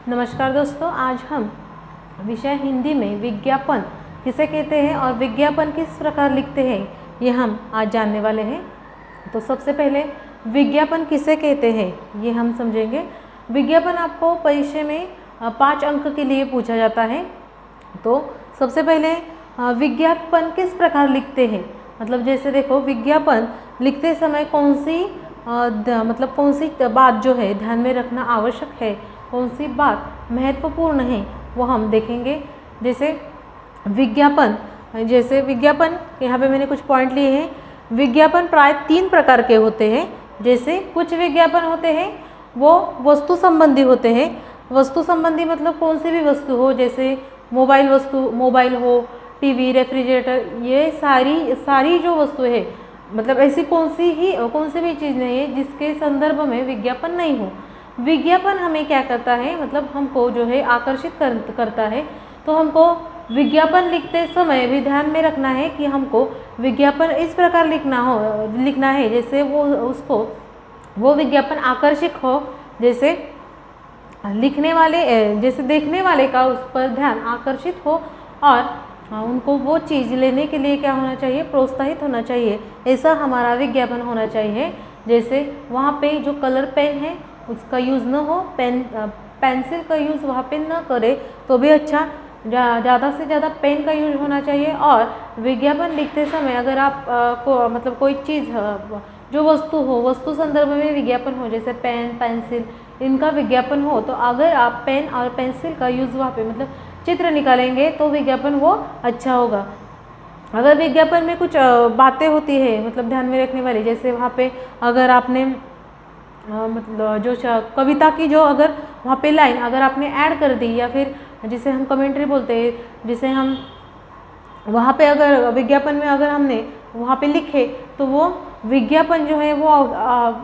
नमस्कार दोस्तों, आज हम विषय हिंदी में विज्ञापन किसे कहते हैं और विज्ञापन किस प्रकार लिखते हैं ये हम आज जानने वाले हैं। तो सबसे पहले विज्ञापन किसे कहते हैं ये हम समझेंगे। विज्ञापन आपको परीक्षा में 5 अंक के लिए पूछा जाता है। तो सबसे पहले विज्ञापन किस प्रकार लिखते हैं, मतलब जैसे देखो विज्ञापन लिखते समय कौन सी बात जो है ध्यान में रखना आवश्यक है, कौन सी बात महत्वपूर्ण है वो हम देखेंगे। जैसे विज्ञापन यहाँ पे मैंने कुछ पॉइंट लिए हैं। विज्ञापन प्राय 3 प्रकार के होते हैं। जैसे कुछ विज्ञापन होते हैं वो वस्तु संबंधी होते हैं। वस्तु संबंधी मतलब कौन सी भी वस्तु हो, जैसे मोबाइल हो, टीवी, रेफ्रिजरेटर, ये सारी जो वस्तु है, मतलब ऐसी कौन सी भी चीज़ नहीं है जिसके संदर्भ में विज्ञापन नहीं हो। विज्ञापन हमें क्या करता है, मतलब हमको जो है आकर्षित करता है। तो हमको विज्ञापन लिखते समय भी ध्यान में रखना है कि हमको विज्ञापन इस प्रकार लिखना है जैसे वो विज्ञापन आकर्षक हो, जैसे देखने वाले का उस पर ध्यान आकर्षित हो और उनको वो चीज़ लेने के लिए क्या होना चाहिए, प्रोत्साहित होना चाहिए। ऐसा हमारा विज्ञापन होना चाहिए। जैसे वहाँ पे जो कलर पेन है उसका यूज़ न हो, पेंसिल का यूज़ वहाँ पे न करे तो भी अच्छा, ज़्यादा से ज़्यादा पेन का यूज होना चाहिए। और विज्ञापन लिखते समय अगर आप मतलब कोई चीज़ जो वस्तु संदर्भ में विज्ञापन हो, जैसे पेन, पेंसिल, इनका विज्ञापन हो, तो अगर आप पेन और पेंसिल का यूज़ वहाँ पे मतलब चित्र निकालेंगे तो विज्ञापन वो अच्छा होगा। अगर विज्ञापन में कुछ बातें होती है मतलब ध्यान में रखने वाली, जैसे वहाँ पे अगर आपने मतलब जो कविता की जो अगर वहाँ पे लाइन अगर आपने ऐड कर दी, या फिर जिसे हम कमेंट्री बोलते हैं, जिसे हम वहाँ पे अगर विज्ञापन में अगर हमने वहाँ पे लिखे तो वो विज्ञापन जो है वो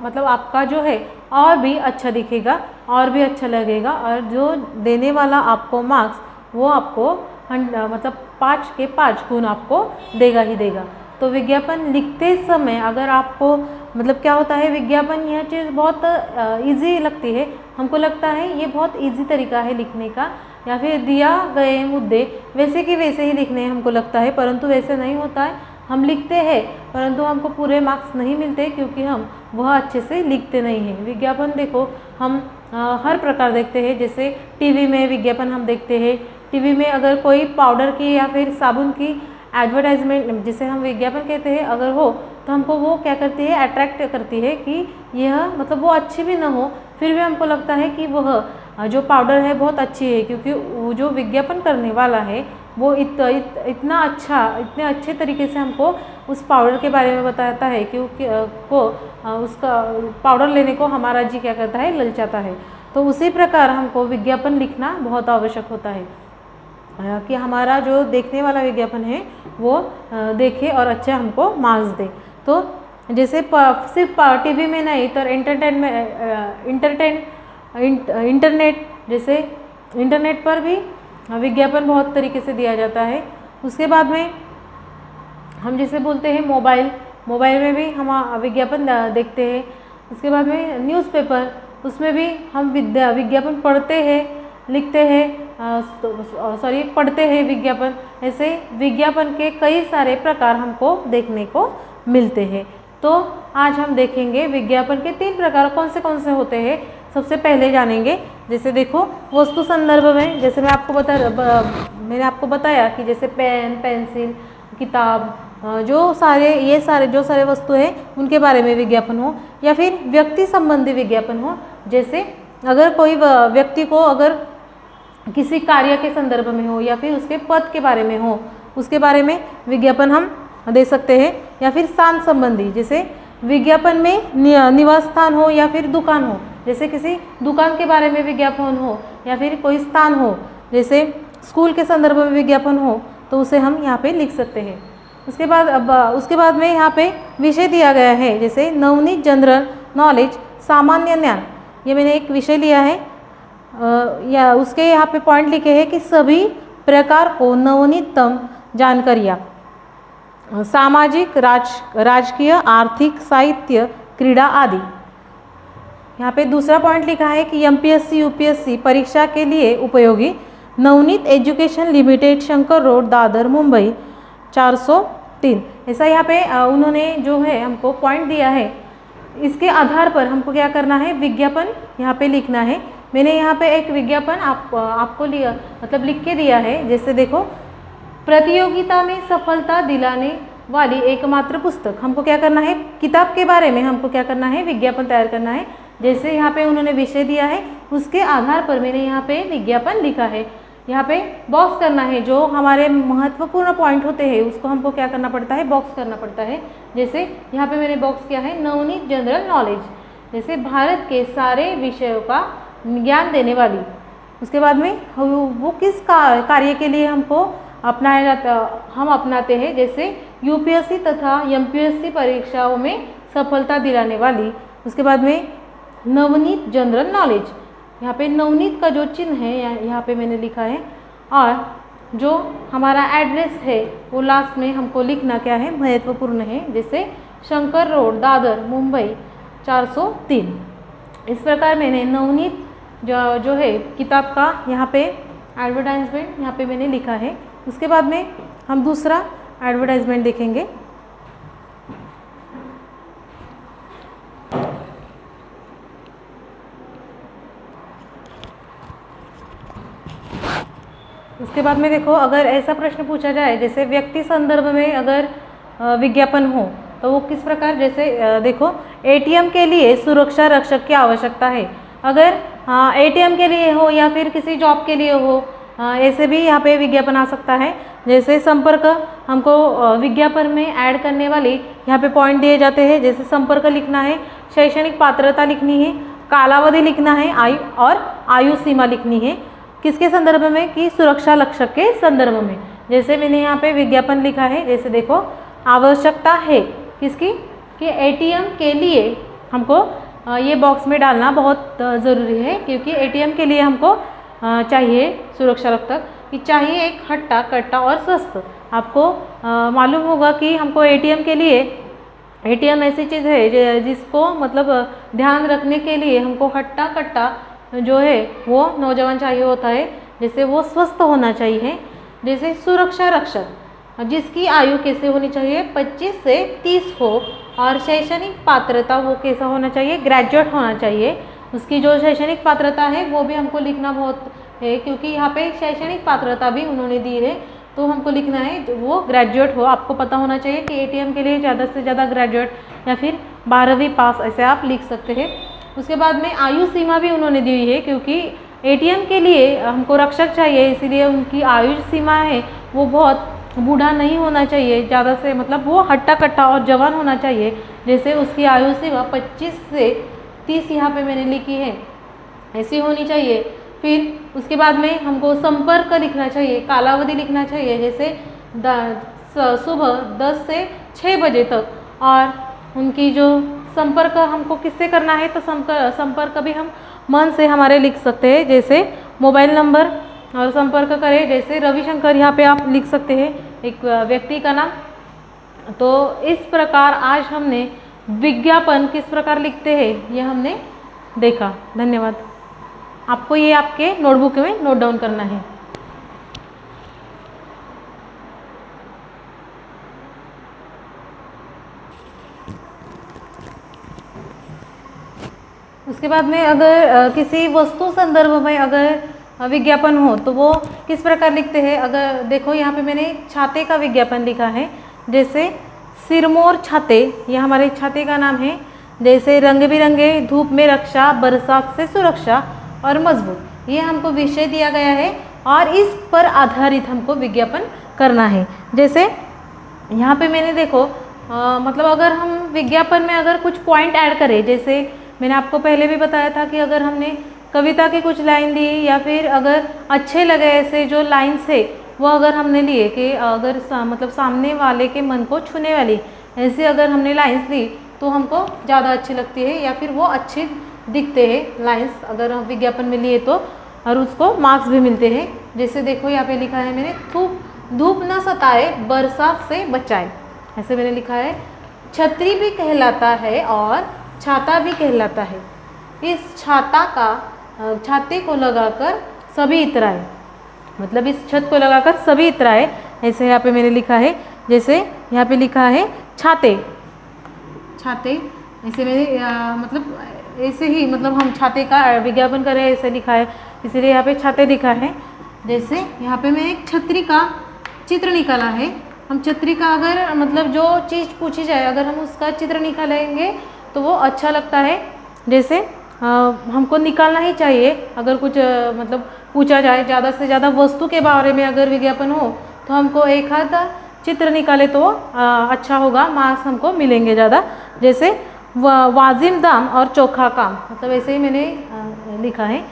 मतलब आपका जो है और भी अच्छा दिखेगा और भी अच्छा लगेगा, और जो देने वाला आपको मार्क्स वो आपको मतलब 5 के 5 गुण आपको देगा ही देगा। तो विज्ञापन लिखते समय अगर आपको मतलब क्या होता है, विज्ञापन यह चीज़ बहुत इजी लगती है, हमको लगता है ये बहुत इजी तरीका है लिखने का, या फिर दिया गए मुद्दे वैसे के वैसे ही लिखने हैं हमको लगता है, परंतु वैसे नहीं होता है। हम लिखते हैं परंतु हमको पूरे मार्क्स नहीं मिलते क्योंकि हम वह अच्छे से लिखते नहीं हैं। विज्ञापन देखो हम हर प्रकार देखते हैं। जैसे टीवी में विज्ञापन हम देखते हैं। टीवी में अगर कोई पाउडर की या फिर साबुन की एडवर्टाइजमेंट जिसे हम विज्ञापन कहते हैं अगर हो, तो हमको वो क्या करती है, अट्रैक्ट करती है कि यह मतलब वो अच्छी भी ना हो फिर भी हमको लगता है कि वह जो पाउडर है बहुत अच्छी है, क्योंकि वो जो विज्ञापन करने वाला है वो इतने अच्छे तरीके से हमको उस पाउडर के बारे में बताता है क्योंकि उसका पाउडर लेने को हमारा जी क्या करता है, ललचाता है। तो उसी प्रकार हमको विज्ञापन लिखना बहुत आवश्यक होता है कि हमारा जो देखने वाला विज्ञापन है वो देखे और अच्छा हमको मार्क्स दे। तो जैसे सिर्फ टीवी में नहीं तो इंटरनेट, जैसे इंटरनेट पर भी विज्ञापन बहुत तरीके से दिया जाता है। उसके बाद में हम जैसे बोलते हैं मोबाइल में भी हम विज्ञापन देखते हैं। उसके बाद में न्यूज़पेपर, उसमें भी हम विज्ञापन पढ़ते हैं, लिखते हैं, पढ़ते हैं विज्ञापन। ऐसे विज्ञापन के कई सारे प्रकार हमको देखने को मिलते हैं। तो आज हम देखेंगे विज्ञापन के 3 प्रकार कौन से होते हैं। सबसे पहले जानेंगे, जैसे देखो वस्तु संदर्भ में, जैसे मैंने आपको बताया कि जैसे पेन, पेंसिल, किताब, जो सारे वस्तु हैं उनके बारे में विज्ञापन हो, या फिर व्यक्ति संबंधी विज्ञापन हो। जैसे अगर कोई व्यक्ति को अगर किसी कार्य के संदर्भ में हो या फिर उसके पद के बारे में हो, उसके बारे में विज्ञापन हम दे सकते हैं। या फिर स्थान संबंधी, जैसे विज्ञापन में निवास स्थान हो या फिर दुकान हो, जैसे किसी दुकान के बारे में विज्ञापन हो या फिर कोई स्थान हो, जैसे स्कूल के संदर्भ में विज्ञापन हो, तो उसे हम यहाँ पे लिख सकते हैं। उसके बाद में यहाँ पे विषय दिया गया है, जैसे नवनीत जनरल नॉलेज, सामान्य ज्ञान, ये मैंने एक विषय लिया है। या उसके यहाँ पे पॉइंट लिखे हैं कि सभी प्रकार को नवनीतम जानकारियाँ, सामाजिक, राजकीय, आर्थिक, साहित्य, क्रीड़ा आदि। यहाँ पे दूसरा पॉइंट लिखा है कि एमपीएससी यूपीएससी परीक्षा के लिए उपयोगी Navneet education limited, Shankar road, Dadar, Mumbai 403। ऐसा यहाँ पे उन्होंने जो है हमको पॉइंट दिया है, इसके आधार पर हमको क्या करना है, विज्ञापन यहाँ पे लिखना है। मैंने यहाँ पे एक विज्ञापन आपको लिख के दिया है। जैसे देखो, प्रतियोगिता में सफलता दिलाने वाली एकमात्र पुस्तक, हमको क्या करना है, किताब के बारे में हमको क्या करना है, विज्ञापन तैयार करना है। जैसे यहाँ पे उन्होंने विषय दिया है, उसके आधार पर मैंने यहाँ पे विज्ञापन लिखा है। यहाँ पे बॉक्स करना है, जो हमारे महत्वपूर्ण पॉइंट होते हैं उसको हमको क्या करना पड़ता है, बॉक्स करना पड़ता है। जैसे यहाँ पे मैंने बॉक्स किया है नवनीत जनरल नॉलेज, जैसे भारत के सारे विषयों का ज्ञान देने वाली। उसके बाद में वो किस कार्य के लिए हमको अपनाया जाता, हम अपनाते हैं, जैसे यूपीएससी तथा एमपीएससी परीक्षाओं में सफलता दिलाने वाली। उसके बाद में नवनीत जनरल नॉलेज, यहाँ पे नवनीत का जो चिन्ह है यहाँ पे मैंने लिखा है, और जो हमारा एड्रेस है वो लास्ट में हमको लिखना क्या है, महत्वपूर्ण है। जैसे शंकर रोड, दादर, मुंबई 403। इस प्रकार मैंने नवनीत जो है किताब का यहाँ पे एडवर्टाइजमेंट यहाँ पे मैंने लिखा है। उसके बाद में हम दूसरा एडवर्टाइजमेंट देखेंगे। उसके बाद में देखो, अगर ऐसा प्रश्न पूछा जाए जैसे व्यक्ति संदर्भ में अगर विज्ञापन हो तो वो किस प्रकार, जैसे देखो, एटीएम के लिए सुरक्षा रक्षक की आवश्यकता है। अगर एटीएम के लिए हो या फिर किसी जॉब के लिए हो, ऐसे भी यहाँ पे विज्ञापन आ सकता है। जैसे संपर्क, हमको विज्ञापन में ऐड करने वाली यहाँ पे पॉइंट दिए जाते हैं। जैसे संपर्क लिखना है, शैक्षणिक पात्रता लिखनी है, कालावधि लिखना है, आयु सीमा लिखनी है। किसके संदर्भ में, कि सुरक्षा रक्षक के संदर्भ में। जैसे मैंने यहाँ पे विज्ञापन लिखा है, जैसे देखो, आवश्यकता है किसकी, कि एटीएम के लिए हमको ये बॉक्स में डालना बहुत ज़रूरी है, क्योंकि एटीएम के लिए हमको चाहिए सुरक्षा रक्षक, कि चाहिए एक हट्टा कट्टा और स्वस्थ। आपको मालूम होगा कि हमको एटीएम के लिए, एटीएम ऐसी चीज़ है जिसको मतलब ध्यान रखने के लिए हमको हट्टा कट्टा जो है वो नौजवान चाहिए होता है। जैसे वो स्वस्थ होना चाहिए। जैसे सुरक्षा रक्षक, जिसकी आयु कैसे होनी चाहिए, 25 से 30 हो, और शैक्षणिक पात्रता वो कैसा होना चाहिए, ग्रेजुएट होना चाहिए। उसकी जो शैक्षणिक पात्रता है वो भी हमको लिखना बहुत है, क्योंकि यहाँ पे शैक्षणिक पात्रता भी उन्होंने दी है, तो हमको लिखना है वो ग्रेजुएट हो। आपको पता होना चाहिए कि एटीएम के लिए ज़्यादा से ज़्यादा ग्रेजुएट या फिर 12वीं पास, ऐसे आप लिख सकते हैं। उसके बाद में आयु सीमा भी उन्होंने दी हुई है, क्योंकि एटीएम के लिए हमको रक्षक चाहिए, इसीलिए उनकी आयु सीमा है वो बहुत बूढ़ा नहीं होना चाहिए, ज़्यादा से मतलब वो हट्टा कट्टा और जवान होना चाहिए। जैसे उसकी आयु सीमा 25 से 30 यहाँ पे मैंने लिखी है, ऐसी होनी चाहिए। फिर उसके बाद में हमको संपर्क लिखना चाहिए, कालावधि लिखना चाहिए। जैसे सुबह 10 से 6 बजे तक, और उनकी जो संपर्क हमको किससे करना है, तो संपर्क भी हम मन से हमारे लिख सकते हैं। जैसे मोबाइल नंबर और संपर्क करें, जैसे रविशंकर यहाँ पे आप लिख सकते हैं एक व्यक्ति का नाम। तो इस प्रकार आज हमने विज्ञापन किस प्रकार लिखते हैं ये हमने देखा। धन्यवाद। आपको ये आपके नोटबुक में नोट डाउन करना है। उसके बाद में अगर किसी वस्तु संदर्भ में अगर विज्ञापन हो तो वो किस प्रकार लिखते हैं। अगर देखो, यहाँ पे मैंने छाते का विज्ञापन लिखा है। जैसे सिरमौर छाते, ये हमारे छाते का नाम है। जैसे रंग बिरंगे, धूप में रक्षा, बरसात से सुरक्षा और मजबूत, ये हमको विषय दिया गया है और इस पर आधारित हमको विज्ञापन करना है। जैसे यहाँ पे मैंने देखो मतलब अगर हम विज्ञापन में अगर कुछ पॉइंट ऐड करें, जैसे मैंने आपको पहले भी बताया था कि अगर हमने कविता की कुछ लाइन दी या फिर अगर अच्छे लगे ऐसे जो लाइन्स है वो अगर हमने लिए कि अगर मतलब सामने वाले के मन को छूने वाली ऐसे अगर हमने लाइन्स ली तो हमको ज़्यादा अच्छी लगती है या फिर वो अच्छे दिखते हैं लाइन्स अगर हम विज्ञापन में लिए तो, और उसको मार्क्स भी मिलते हैं। जैसे देखो यहाँ पे लिखा है मैंने, धूप न सताए बरसात से बचाए, ऐसे मैंने लिखा है। छतरी भी कहलाता है और छाता भी कहलाता है। इस छाते को लगाकर सभी इतराए, मतलब इस छत को लगाकर सभी इतराए। ऐसे यहाँ पे मैंने लिखा है, जैसे यहाँ पे लिखा है छाते, ऐसे मैंने मतलब ऐसे ही, मतलब हम छाते का विज्ञापन कर रहे हैं ऐसे लिखा है, इसीलिए यहाँ पे छाते लिखा है। जैसे यहाँ पे मैं एक छतरी का चित्र निकाला है। हम छतरी का अगर मतलब जो चीज़ पूछी जाए अगर हम उसका चित्र निकालेंगे तो वो अच्छा लगता है। जैसे हमको निकालना ही चाहिए, अगर कुछ मतलब पूछा जाए ज़्यादा से ज़्यादा वस्तु के बारे में अगर विज्ञापन हो तो हमको एक आध चित्र निकाले तो अच्छा होगा, मार्क्स हमको मिलेंगे ज़्यादा। जैसे वाजिब दाम और चोखा काम, मतलब ऐसे ही मैंने लिखा है,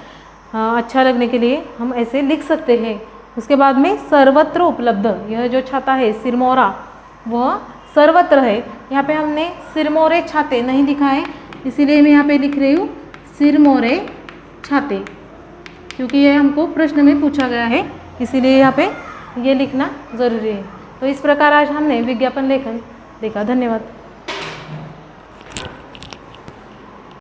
अच्छा लगने के लिए हम ऐसे लिख सकते हैं। उसके बाद में सर्वत्र उपलब्ध, यह जो छाता है सिरमौरा वह सर्वत्र है। यहाँ पे हमने सिरमौरे छाते नहीं लिखा है, इसीलिए मैं यहाँ पे लिख रही हूँ सिरमौरे छाते, क्योंकि ये हमको प्रश्न में पूछा गया है, इसीलिए यहाँ पे ये लिखना ज़रूरी है। तो इस प्रकार आज हमने विज्ञापन लेखन देखा। धन्यवाद।